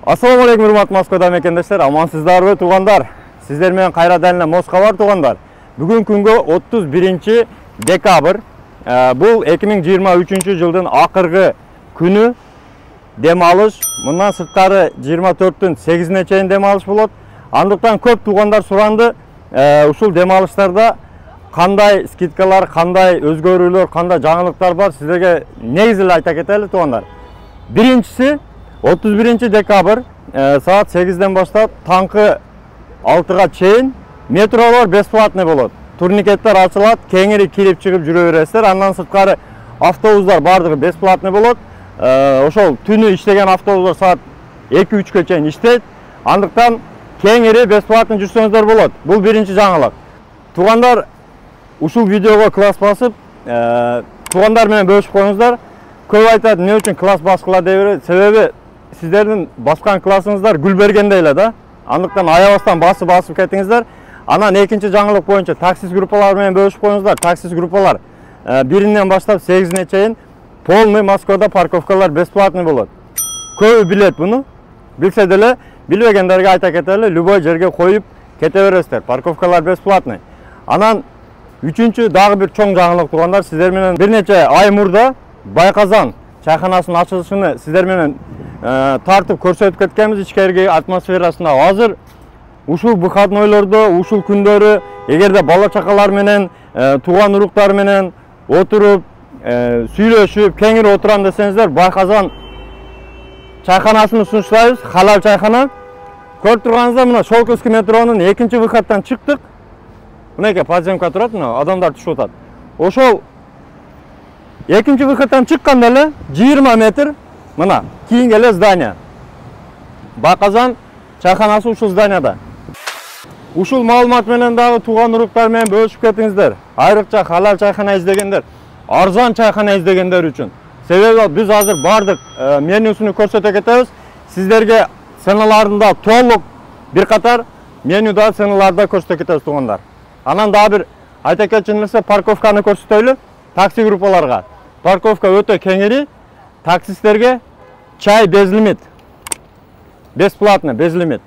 Assalamu alaikum hurmatli Moskvada mekendeshler, amansızlarбы тугандар. Sizler менен кайрадан эле Москва бар тугандар. Бүгүн күнгө 31-декабрь. Бул 2023 жылдын акыркы күнү дем алыш. Мындан сырткары 24-түн 8-ине чейин дем алыш болот. Андыктан көп тугандар суранды, ушул дем алыштарда кандай скидкалар, кандай өзгөрүүлөр, кандай жаңылыктар бар, сиздерге негизи эле айта кетели тугандар. Биринчиси 31-декабрь saat 8'den başlap tankı 6'ga çeyin metrolar бесплатный болот. Турникеттер ачылат, кеңири кирип чыгып жүрө бересиздер. Андан сырткары автобустар бардыгы бесплатный болот. Ошол түнү иштеген автобустар saat 2-3-кө чейин иштейт. Андыктан кеңири бесплатный жүрсөңүздөр болот. Бул биринчи жаңылык. Тугандар ушул видеого класс басып, тугандар менен бөлүшүп коюңуздар. Көп айтат, эмне үчүн класс баскыла деп берет? Себеби сиздердин баскан классыңыздар гүл бергендей эле да. Андыктан аябастан басып кетиңиздер. Анан экинчи жаңылык боюнча таксист группалары менен бөлүшүп коюңуздар. Таксист группалар 1-ден баштап 8-ине чейин полный Москвада парковкалар бесплатный болот. Көбү билет буну. Билсе деле билбегендерге айта кетели, любой жерге коюп кете бересиздер. Парковкалар бесплатный. Анан үчүнчү дагы бир чоң жаңылык тугандар, сиздер менен бир нече ай мурда Байказан чайханасынын ачылышын сиздер менен тартып көрсөтүп кеткенбиз. Ичкерги атмосферасында азыр ушул выходнойлордо, ушул күндөрү эгерде бала чакалар менен, тууган уруктар менен отуруп, сүйлөшүп, кеңири отурам десеңиздер, Байказан чайханасын сунуштайбыз, халал чайхана. Көрүп турганыңыздар, мына Шолковский метронун экинчи выходтан чыктык. Мынакей подземка турат, мына адамдар түшүп атат. Ошол экинчи выходтан чыкканда эле 20 метр мына кийинки эле здание. Байказан чайханасы ушул зданияда. Ушул маалымат менен дагы тууган уруктар менен бөлүшүп кетиңиздер. Айрыкча халал чайхана издегендер, арзан чайхана издегендер үчүн. Себеби биз азыр бардык менюсуну көрсөтө кетебиз. Сиздерге сценаларында толук бир катар менюда сценаларда көрсөтө кетебиз туугандар. Анан дагы бир айта кетчү нерсе, парковканы көрсөтөлү. Такси группаларга парковка өтө кеңири. Таксисттерге чай без лимит. Бесплатно, без лимит.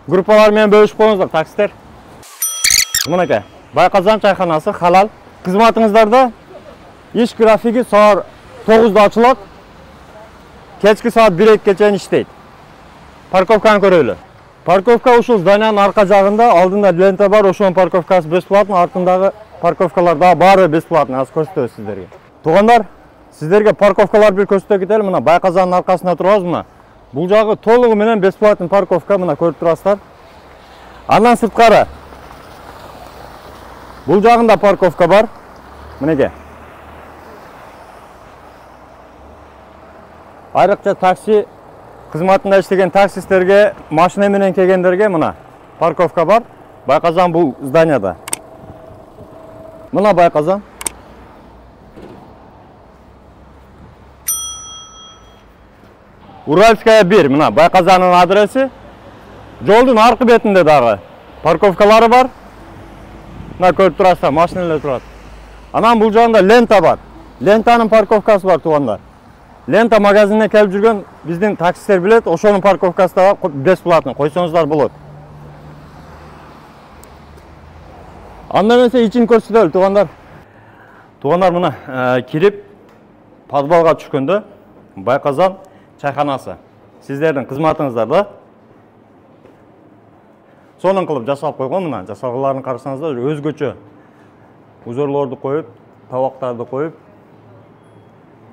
Группалар менен бөлүшүп коюңуздар, таксистер. Мынакей, Байказан чайханасы халал. Кызматыңыздарда иш графиги саат 9'da ачылат. Кечки саат 1-2-ге чейин иштейт. Парковканы көрөлү. Парковка ушул зданиянын арка жагында, алдында лента бар, ошонун парковкасы бесплатно, артындагы парковкалар да баары бесплатно. Аз көрсөтөбүз сиздерге. Туугандар, сиздерге парковкалар бир көрсөтө кетели. Мына Байказандын аркасында турабыз, мына. Бул жагы толугу менен бесплатный парковка, мына көрүп турасыздар. Андан сырткары бул жагында парковка бар. Мынеке. Айрыкча такси кызматында иштеген таксисттерге, машина менен келгендерге мына парковка бар. Байказан бул зданияда. Мына Байказан. Уральская 1, мына Байказанын адреси. Жолдун аркы бетинде дагы парковкалары бар. Мына көрүп турасыздар, машиналар турат. Анан бул жагында лента бар. Лентанын парковкасы бар туугандар. Лента магазинине келип жүргөн биздин таксисттер билет, ошонун парковкасы да бесплатный, койсоңуздар болот. Андан эмесе ичин көрсөтөлү туугандар. Туугандар мына кирип подвалга түшкөндө Байказан чайханасы. Сиздердин кызматыңыздар да. Сонун кылып жасап койгон, мына жасалгыларын карасаңыздар, өзгөчө узорлорду коюп, табактарды коюп,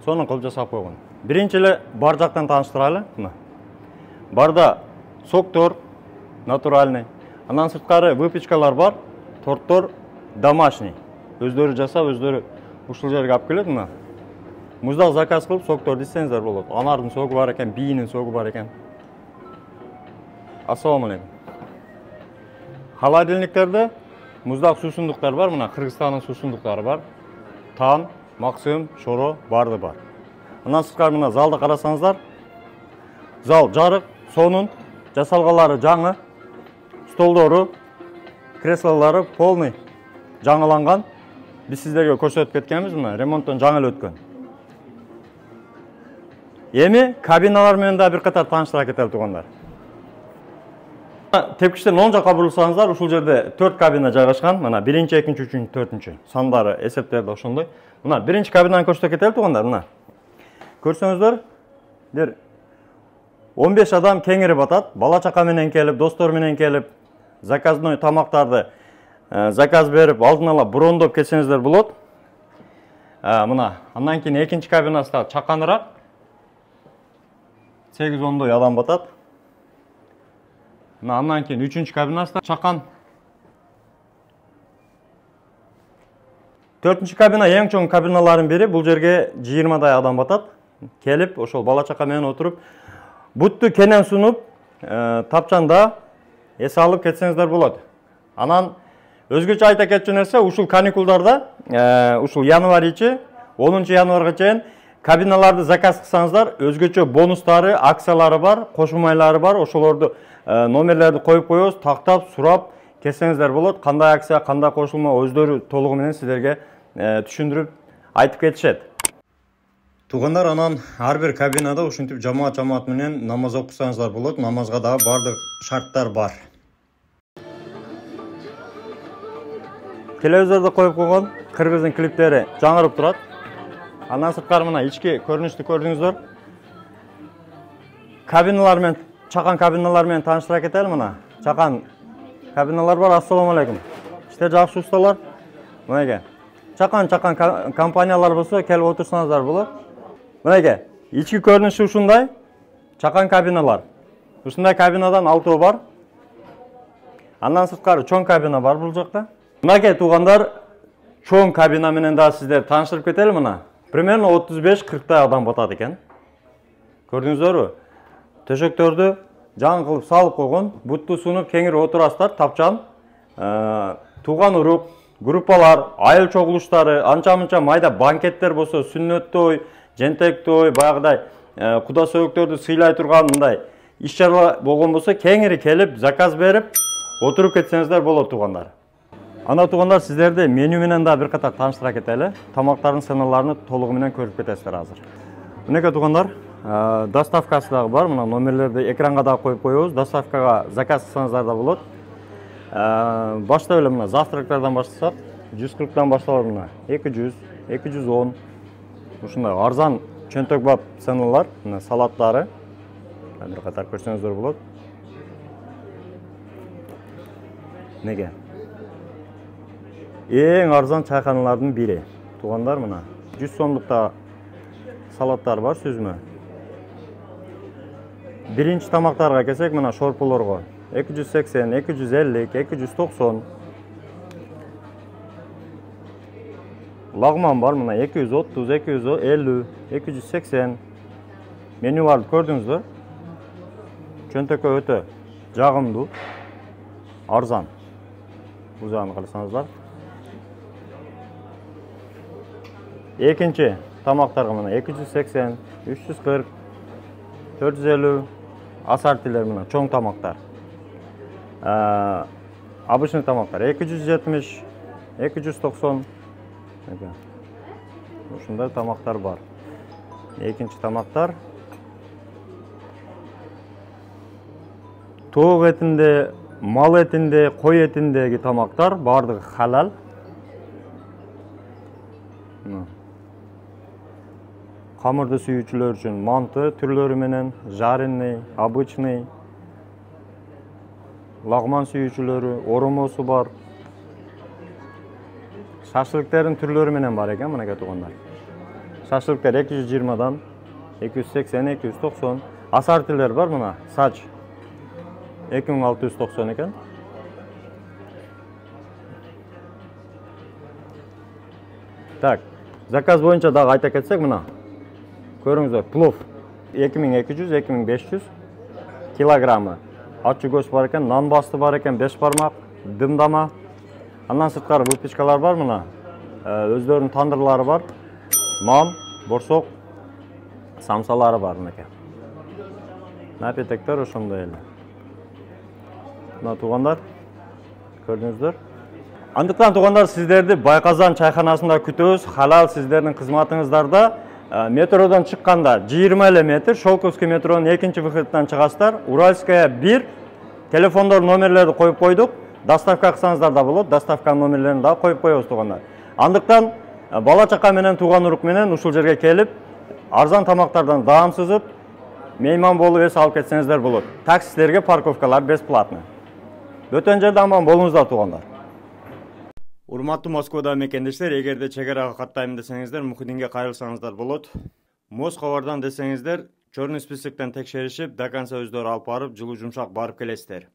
сонун кылып жасап койгон. Биринчи эле бар жактан тааныштыралы, мына. Барда соктор натуральный. Андан сырткары выпечкалар бар, торттор домашний. Өздөрү жасап, өздөрү ушул жерге алып келет, мына. Муздак заказ кылып сокторду ичсеңиздер болот. Анардын согу бар экен, бийинин согу бар экен. Ассаламу алейкум. Холодильниктерде муздак суусундуктар бар, мына Кыргызстандын суусундуктары бар. Тан, Максим, Шоро барды бар. Андан сырткары мына залды карасаңыздар, зал жарык, сонун, жасалгалары жаңы, столдору, креслолору полный жаңыланган. Биз сиздерге көрсөтүп кеткенбиз, мына ремонттон жаңы эле өткөн. Эми кабиналар менен да бир катар тааныштыра кетели туугандар. Тепкичтен оң жакка бурулсаңыздар, ушул жерде 4 кабина жайгашкан. Мына 1-чи, 2-чи, 3-чү, 4-чү. Сандары, эсептери ошондой. Мына 1-чи кабинаны көрсөтө кетели туугандар. Мына. Көрсөңүздөр, бир 15 адам кеңирип атат. Бала чака менен келип, достор менен келип, заказной тамактарды заказ берип, алдын ала брондоп кетсеңиздер болот. Мына, андан кийин 2-чи кабинасында чаканыраак 8-10 адам батат. Андан кийин 3-чү кабинасында чакан. 4-чү кабина эң чоң кабиналардын бири. Бул жерге 20 адам батат. Келип, ошол бала чака менен отуруп, бутту кенен сунуп, тапчанда эс алып кетсеңиздер болот. Анан өзгөчө айта кетчү нерсе, ушул каникулдарда, ушул январь ичи 10 январга чейин кабиналарды заказ кылсаңыздар, өзгөчө бонустары, акциялары бар, кошулмайлары бар. Ошолорду номерлерди коюп коебуз, тактап, сурап кетсеңиздер болот. Кандай акция, кандай кошулма өздөрү толугу менен сиздерге түшүндүрүп айтып кетишет. Туугандар, анан ар бир кабинада ушинтип жамаат менен намаз окусаңыздар болот. Намазга дагы бардык шарттар бар. Телевизордо коюп койгон кыргыздын клиптери жаңырып турат. Андан сырткары мына ички көрүнүштү көрдүңүздөр. Кабиналар менен, чакан кабиналар менен тааныштыра кетели. Мына чакан кабиналар бар. Ассаламу алейкум. Иштер жакшы усталар. Мынеке. Чакан компаниялар болсо келип отурсаңыздар болот. Мынеке, ички көрүнүшү ушундай. Чакан кабиналар. Ушундай кабинадан 6 бар. Андан сырткары чоң кабина бар бул жакта. Мынеке туугандар, чоң кабина менен да сиздер тааныштырып кетели. Мына примерно 35-40 адам батат экен. Көрдүңүздөрбү? Төшөктөрдү жаңы кылып салып койгон, бутту сунуп кеңири отурасыздар, тапчан. Тууган урук, группалар, айыл чогулуштары, анча-мынча майда банкеттер болсо, сүннөт той, жентек той, баягыдай куда сөөгүктөрдү сыйлай турган мындай иш-чара болгон болсо, кеңири келип, заказ берип, отуруп кетсеңиздер болот туугандар. Анда туугандар, сиздерди меню менен да бир катар тааныштыра кетели. Тамактардын сценаларын толугу менен көрүп кетесиздер азыр. Мынеке туугандар, доставкасы дагы бар. Мына номерлерди экранга дагы коюп коебуз. Доставкага заказ кылсаңыздар да болот. Баштап эле мына завтрактардан баштасак, 140 башталат. Мына 200, 210. Ушундай арзан чөнтөк бап сценалар, мына салаттары. Бир катар көрсөңүздөр болот. Неге? Эң арзан чайканалардын бири. Туугандар, мына 100 сомдукта салаттар бар, сүзмө. Биринчи тамактарга келсек, мына шорпулорго 280, 250, 290. Лагман бар, мына 230, 250, 280. Менюларды көрдүңүздөр. Чөнтөккө өтө жагымдуу, арзан. Бул жагын карасаңыздар. Экинчи тамактарга мына 280, 340, 450 асартилер, мына чоң тамактар. Обычный тамактар 270, 290. Ушундай тамактар бар. Экинчи тамактар тоок этинде, мал этинде, кой этиндеги тамактар бардыгы халал. Камырды сүйүүчүлөр үчүн манты түрлөрү менен, жареный, обычный, лагман сүйүүчүлөрү, оромосу бар. Шашлыктердин түрлөрү менен бар экен, мынеке туугандар. Шашлыктар 220дан 280, 290. Асартилер бар, мына сач 2690 экен. Так, заказ боюнча дагы айта кетсек, мына көрүңүздөр, плов 2200, 2500 килограммы. Ачы көз бар экен, нан басты бар экен, 5 бармак, дымдама. Андан сырткары выпечкалар бар, мына өздөрүнүн тандырлары бар. Мам, борсок, самсалары бар мынеке. Напитектер ошондой эле. Мына туугандар, көрдүңүздөр. Андыктан туугандар, сиздерди Байказан чайканасында күтөбүз. Халал сиздердин кызматыңыздарда. метродан чыкканда 20 эле метр, Шолковский метронун экинчи выходунан чыгасыздар. Уральская 1 телефондор номерлерди коюп койдук. Доставка кылсаңыздар да болот. Доставка номерлерин да коюп коебуз туугандар. Андыктан бала чака менен тууган урук менен ушул жерге келип, арзан тамактардан даамсызып, мейман болуп эс алып кетсеңиздер болот. Таксилерге парковкалар бесплатно. Бөтөн жерде аман болуңуздар туугандар. Урматтуу Москвада мекендештер, эгерде чек арага каттайм десеңиздер, Мухиддинге кайрылсаңыздар болот. Москвадан десеңиздер, чорный списоктон текшеришип, до конца өздөрү алып барып, жылуу жумшак барып келесиздер.